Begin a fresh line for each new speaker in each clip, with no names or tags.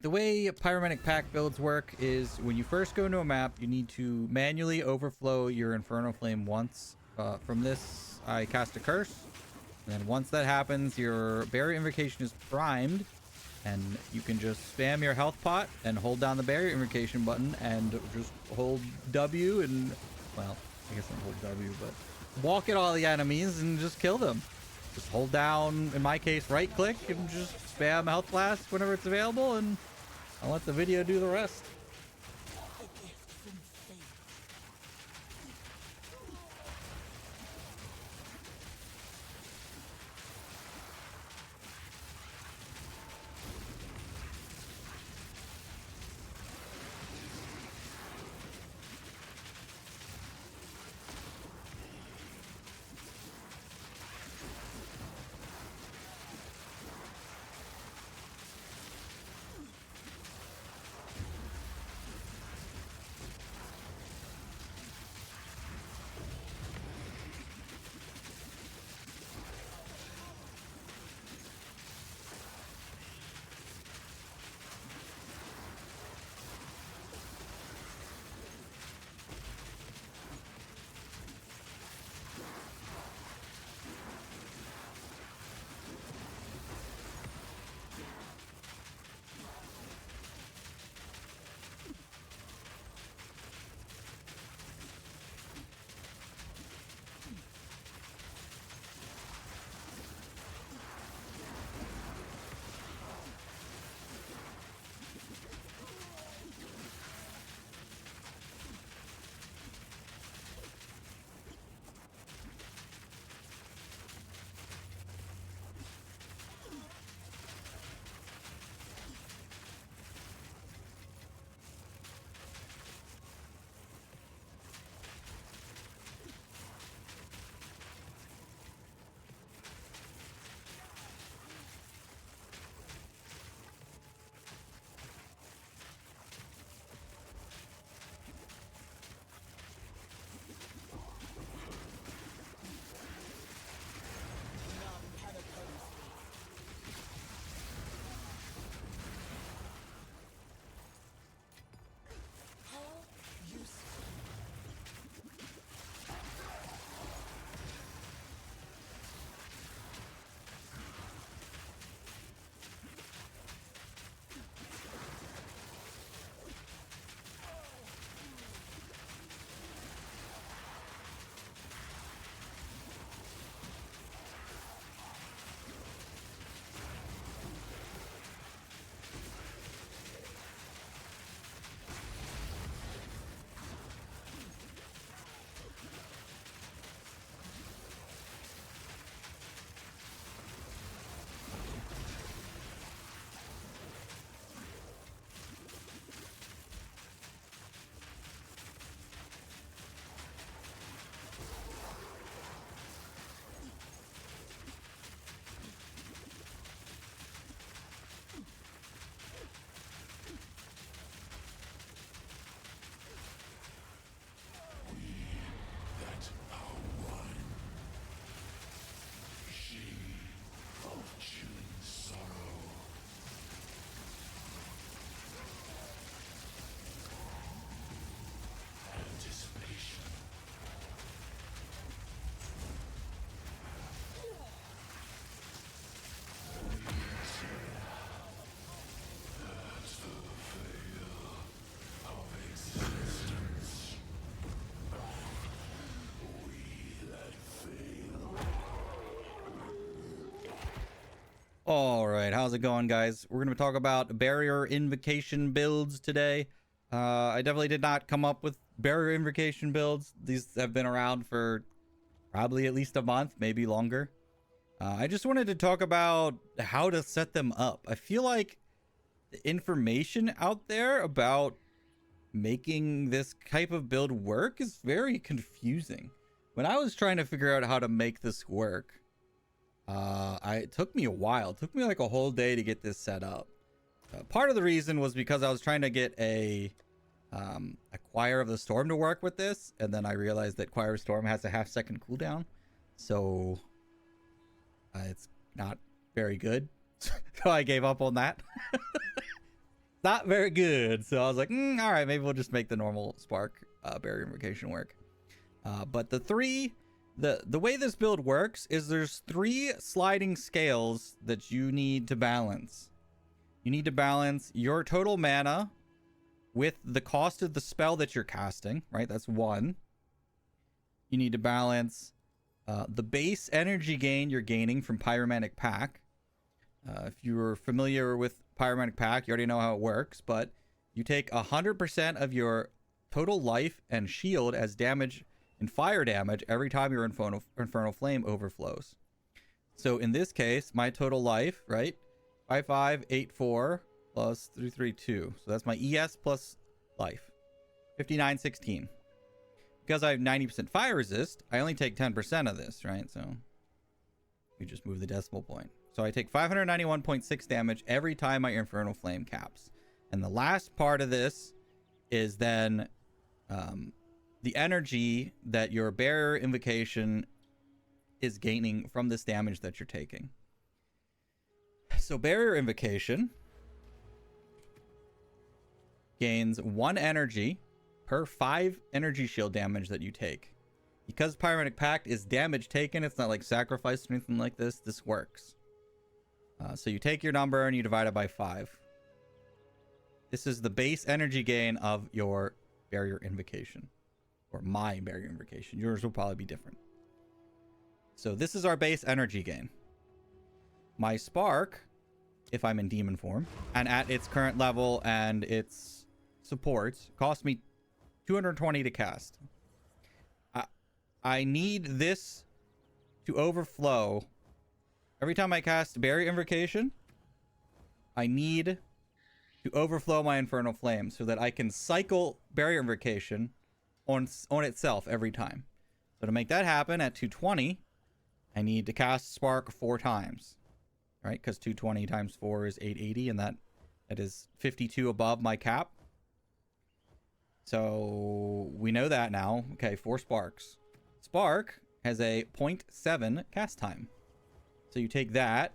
The way Pyromantic Pack builds work is when you first go into a map, you need to manually overflow your Inferno Flame once. From this, I cast a curse. And then once that happens, your Barrier Invocation is primed. And you can just spam your health pot and hold down the Barrier Invocation button and just hold W and, well, I guess not hold W, but walk at all the enemies and just kill them. Just hold down, in my case, right click and just spam Health Blast whenever it's available, and I'll let the video do the rest. All right, how's it going, guys? We're going to talk about Barrier Invocation builds today. I definitely did not come up with Barrier Invocation builds. These have been around for probably at least a month, maybe longer. I just wanted to talk about how to set them up. I feel like the information out there about making this type of build work is very confusing. When I was trying to figure out how to make this work, it took me a while. It took me like a whole day to get this set up. Part of the reason was because I was trying to get a Choir of the Storm to work with this, and then I realized that Choir of Storm has a half-second cooldown, so it's not very good. So I gave up on that. not very good. So I was like, all right, maybe we'll just make the normal spark barrier invocation work. But the way this build works is there's 3 sliding scales that you need to balance. You need to balance your total mana with the cost of the spell that you're casting, right? That's 1. You need to balance the base energy gain you're gaining from Pyromantic Pack. If you're familiar with Pyromantic Pack, you already know how it works, but you take 100% of your total life and shield as damage and fire damage every time your Infernal Flame overflows. So in this case, my total life, right? 5584 plus 332. So that's my ES plus life. 5916. Because I have 90% fire resist, I only take 10% of this, right? So we just move the decimal point. So I take 591.6 damage every time my Infernal Flame caps. And the last part of this is then the energy that your Barrier Invocation is gaining from this damage that you're taking. So Barrier Invocation gains 1 energy per 5 energy shield damage that you take. Because Pyromantic Pact is damage taken, it's not like sacrifice or anything like this. This works. So you take your number and you divide it by 5. This is the base energy gain of your Barrier Invocation. Or my Barrier Invocation. Yours will probably be different. So this is our base energy gain. My Spark, if I'm in demon form, and at its current level and its support, costs me 220 to cast. I need this to overflow. Every time I cast Barrier Invocation, I need to overflow my Infernal Flame so that I can cycle Barrier Invocation on itself every time. So to make that happen at 220, I need to cast Spark 4 times. Right? Because 220 times 4 is 880, and that is 52 above my cap. So we know that now. Okay, 4 sparks. Spark has a 0.7 cast time. So you take that,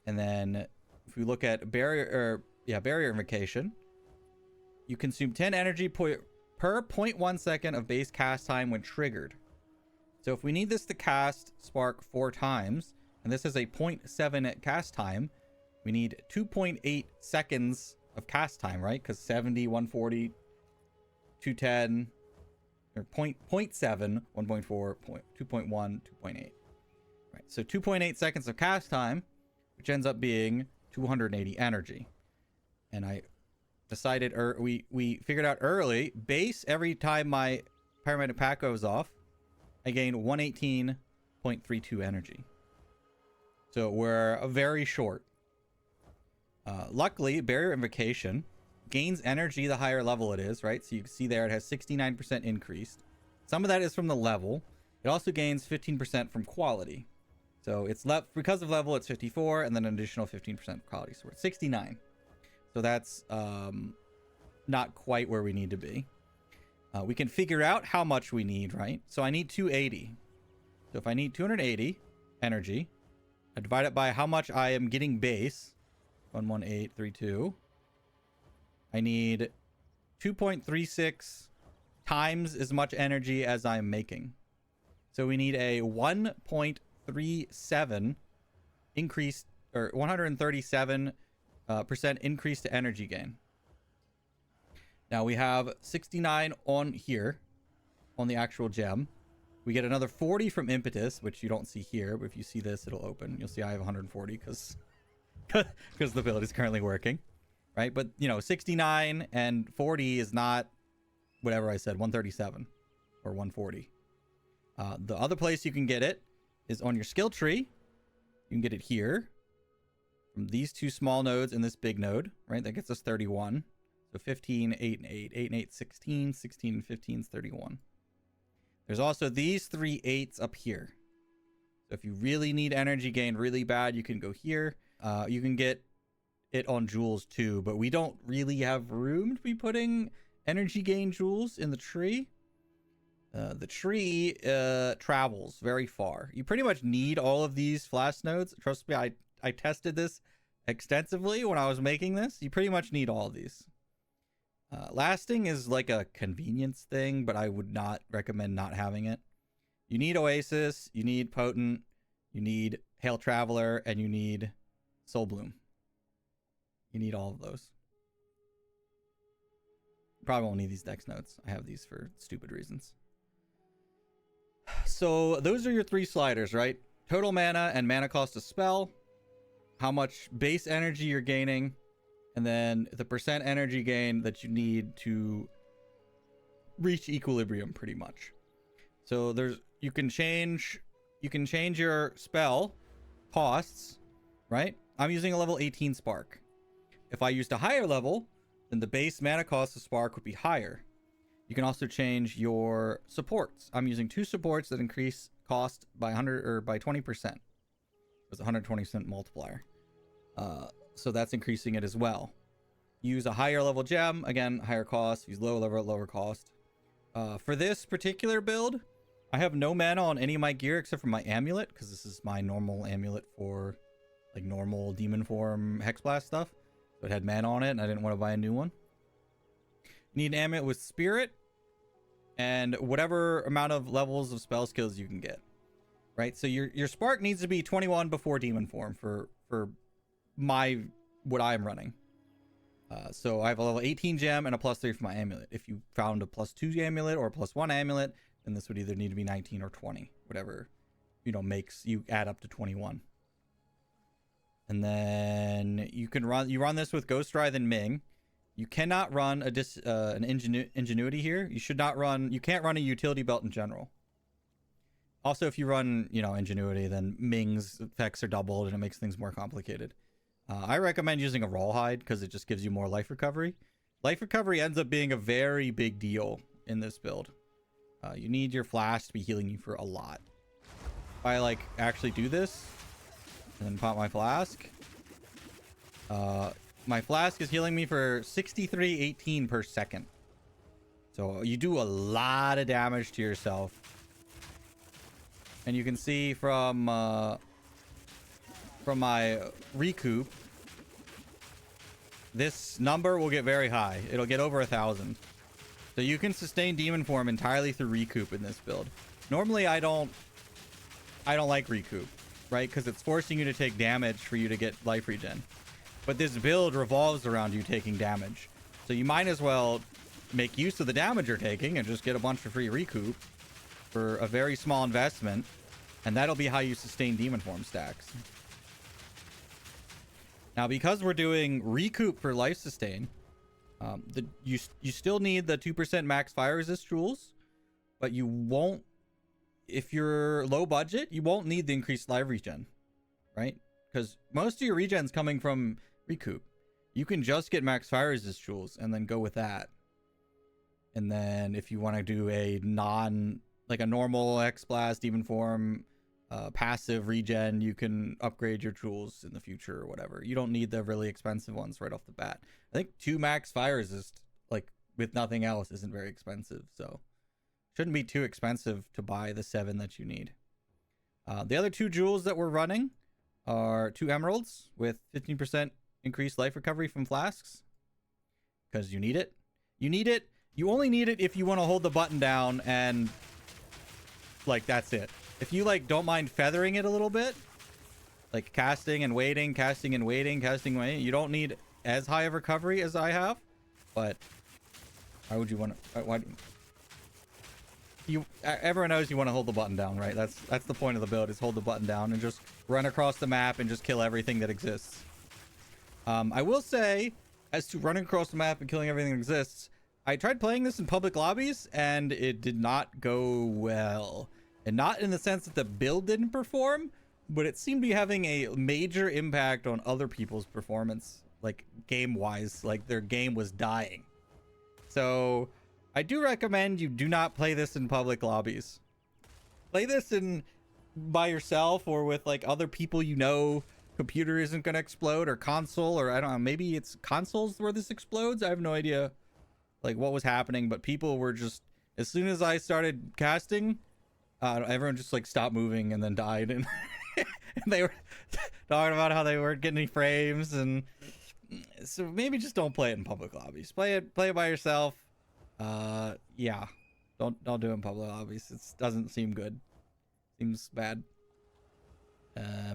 and then if we look at Barrier Invocation, you consume 10 energy per 0.1 second of base cast time when triggered. So if we need this to cast Spark 4 times, and this is a 0.7 cast time, we need 2.8 seconds of cast time, right? Because 70, 140, 210, or 0.7, 1.4, 2.1, 2.8. Right, so 2.8 seconds of cast time, which ends up being 280 energy. And I decided, or we figured out early, base every time my Pyromantic Pack goes off, I gain 118.32 energy. So we're very short. Luckily, Barrier Invocation gains energy the higher level it is, right? So you can see there it has 69% increased. Some of that is from the level. It also gains 15% from quality. So it's because of level, it's 54, and then an additional 15% quality. So we're at 69. So that's not quite where we need to be. We can figure out how much we need, right? So I need 280. So if I need 280 energy, I divide it by how much I am getting base, 11832. I need 2.36 times as much energy as I'm making. So we need a 1.37 increase, or 137% increase to energy gain. Now we have 69 on here, on the actual gem. We get another 40 from Impetus, which you don't see here, but if you see this, it'll open. You'll see I have 140 because the build is currently working, right? But, 69 and 40 is not whatever I said, 137 or 140. The other place you can get it is on your skill tree. You can get it here from these 2 small nodes and this big node, right? That gets us 31. So 15, 8, and 8. 8 and 8, 16. 16 and 15 is 31. There's also these 3 8s up here. So if you really need energy gain really bad, you can go here. You can get it on jewels too, but we don't really have room to be putting energy gain jewels in the tree. The tree travels very far. You pretty much need all of these flash nodes. Trust me, I tested this extensively when I was making this. You pretty much need all of these. Lasting is like a convenience thing, but I would not recommend not having it. You need Oasis, you need Potent, you need Hail Traveler, and you need Soul Bloom. You need all of those. Probably won't need these dex notes. I have these for stupid reasons. So those are your 3 sliders, right? Total mana and mana cost of spell, how much base energy you're gaining, and then the percent energy gain that you need to reach equilibrium, pretty much. So you can change your spell costs, right? I'm using a level 18 Spark. If I used a higher level, then the base mana cost of Spark would be higher. You can also change your supports. I'm using 2 supports that increase cost by 100 or by 20%. It's a 120% multiplier. So that's increasing it as well. Use a higher level gem, again, higher cost. Use lower level, lower cost. For this particular build, I have no mana on any of my gear except for my amulet, because this is my normal amulet for like normal demon form hexblast stuff. So it had mana on it, and I didn't want to buy a new one. You need an amulet with spirit and whatever amount of levels of spell skills you can get, right? So your spark needs to be 21 before demon form for what I'm running. So I have a level 18 gem and a +3 for my amulet. If you found a +2 amulet or a +1 amulet, then this would either need to be 19 or 20, whatever, makes you add up to 21. And then you run this with Ghost Writhe and Ming. You cannot run an Ingenuity here. You can't run a utility belt in general. Also, if you run, Ingenuity, then Ming's effects are doubled and it makes things more complicated. I recommend using a Rawhide because it just gives you more life recovery. Life recovery ends up being a very big deal in this build. You need your flask to be healing you for a lot. If I actually do this and then pop my flask, my flask is healing me for 6318 per second. So you do a lot of damage to yourself. And you can see from my recoup, this number will get very high. It'll get over 1,000. So you can sustain demon form entirely through recoup in this build. Normally I don't like recoup, right? Because it's forcing you to take damage for you to get life regen. But this build revolves around you taking damage. So you might as well make use of the damage you're taking and just get a bunch of free recoup for a very small investment. And that'll be how you sustain demon form stacks. Now, because we're doing recoup for life sustain, you still need the 2% max fire resist jewels, but you won't, if you're low budget, you won't need the increased life regen, right? Because most of your regen's coming from recoup. You can just get max fire resist jewels and then go with that. And then if you want to do a normal X blast demon form passive regen, you can upgrade your jewels in the future or whatever. You don't need the really expensive ones right off the bat. I think 2 max fire resist, with nothing else, isn't very expensive, so shouldn't be too expensive to buy the 7 that you need. The other 2 jewels that we're running are 2 emeralds with 15% increased life recovery from flasks, because you need it. You only need it if you want to hold the button down and that's it. If you don't mind feathering it a little bit, casting and waiting, you don't need as high of recovery as I have. But why would you want to? Everyone knows you want to hold the button down, right? That's the point of the build, is hold the button down and just run across the map and just kill everything that exists. I will say, as to running across the map and killing everything that exists, I tried playing this in public lobbies and it did not go well. And not in the sense that the build didn't perform, but it seemed to be having a major impact on other people's performance, game-wise. Their game was dying. So I do recommend you do not play this in public lobbies. Play this by yourself or with other people computer isn't going to explode, or console, or I don't know, maybe it's consoles where this explodes. I have no idea what was happening, but people were just, as soon as I started casting, everyone just stopped moving and then died, and and they were talking about how they weren't getting any frames, and so maybe just don't play it in public lobbies. Play it by yourself. Yeah, don't do it in public lobbies. It doesn't seem good. Seems bad.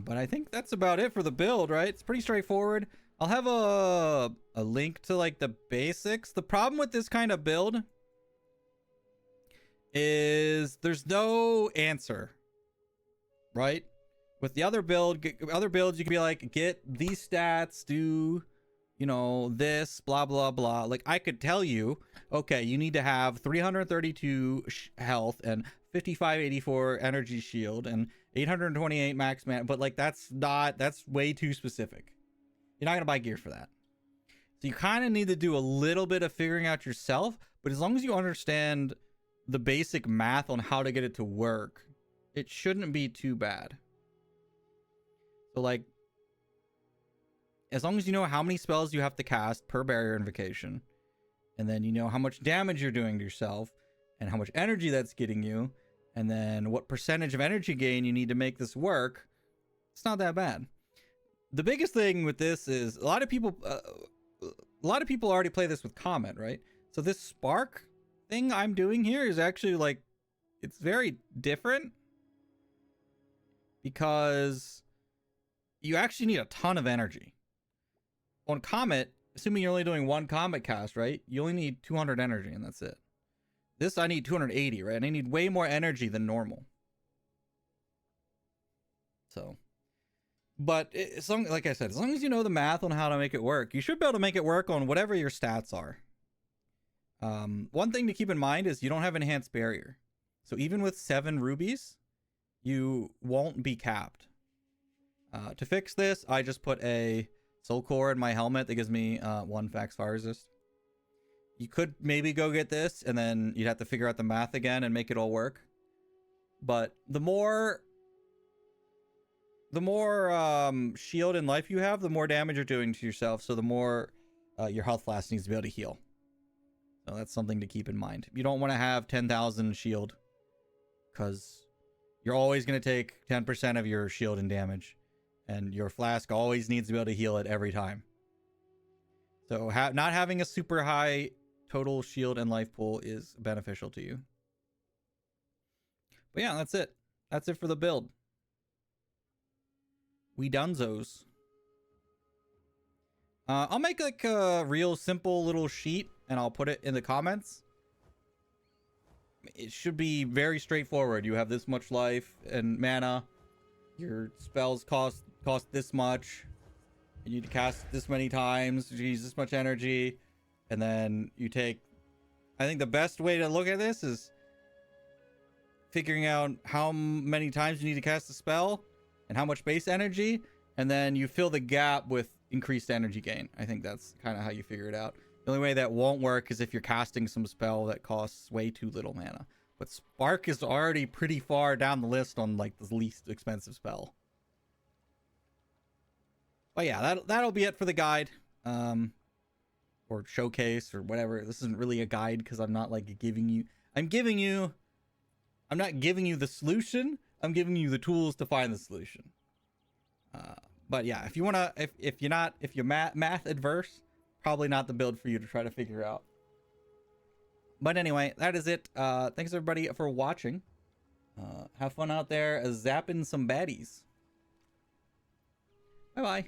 But I think that's about it for the build, right? It's pretty straightforward. I'll have a link to like the basics. The problem with this kind of build is there's no answer, right? With the other builds, you can be like, get these stats, do, you know, this, blah, blah, blah. Like, I could tell you, okay, you need to have 332 health and 5584 energy shield and 828 max man, but like, that's way too specific. You're not gonna buy gear for that. So you kind of need to do a little bit of figuring out yourself, but as long as you understand the basic math on how to get it to work, it shouldn't be too bad. So like, as long as you know how many spells you have to cast per barrier invocation, and then you know how much damage you're doing to yourself and how much energy that's getting you, and then what percentage of energy gain you need to make this work, it's not that bad. The biggest thing with this is a lot of people already play this with Comet, right? So this spark thing I'm doing here is actually like, it's very different because you actually need a ton of energy. On Comet, assuming you're only doing one Comet cast, right? You only need 200 energy and that's it. This I need 280, right? And I need way more energy than normal. So, but like I said, as long as you know the math on how to make it work, you should be able to make it work on whatever your stats are. One thing to keep in mind is you don't have enhanced barrier. So even with 7 rubies, you won't be capped. To fix this, I just put a soul core in my helmet that gives me 1 fax fire resist. You could maybe go get this and then you'd have to figure out the math again and make it all work. But the more shield and life you have, the more damage you're doing to yourself. So the more your health flask needs to be able to heal. So that's something to keep in mind. You don't want to have 10,000 shield because you're always going to take 10% of your shield and damage. And your flask always needs to be able to heal it every time. So not having a super high total shield and life pool is beneficial to you. But yeah, that's it. That's it for the build. We dunzos. I'll make like a real simple little sheet and I'll put it in the comments. It should be very straightforward. You have this much life and mana. Your spells cost this much. You need to cast this many times. You use this much energy. And then you take... I think the best way to look at this is figuring out how many times you need to cast a spell and how much base energy. And then you fill the gap with increased energy gain. I think that's kind of how you figure it out. The only way that won't work is if you're casting some spell that costs way too little mana. But Spark is already pretty far down the list on like the least expensive spell. But yeah, that'll be it for the guide. Or showcase or whatever. This isn't really a guide because I'm not like giving you... I'm not giving you the solution. I'm giving you the tools to find the solution. But yeah, if you want to... If you're math adverse, probably not the build for you to try to figure out. But anyway, that is it. Thanks everybody for watching. Have fun out there zapping some baddies. Bye-bye.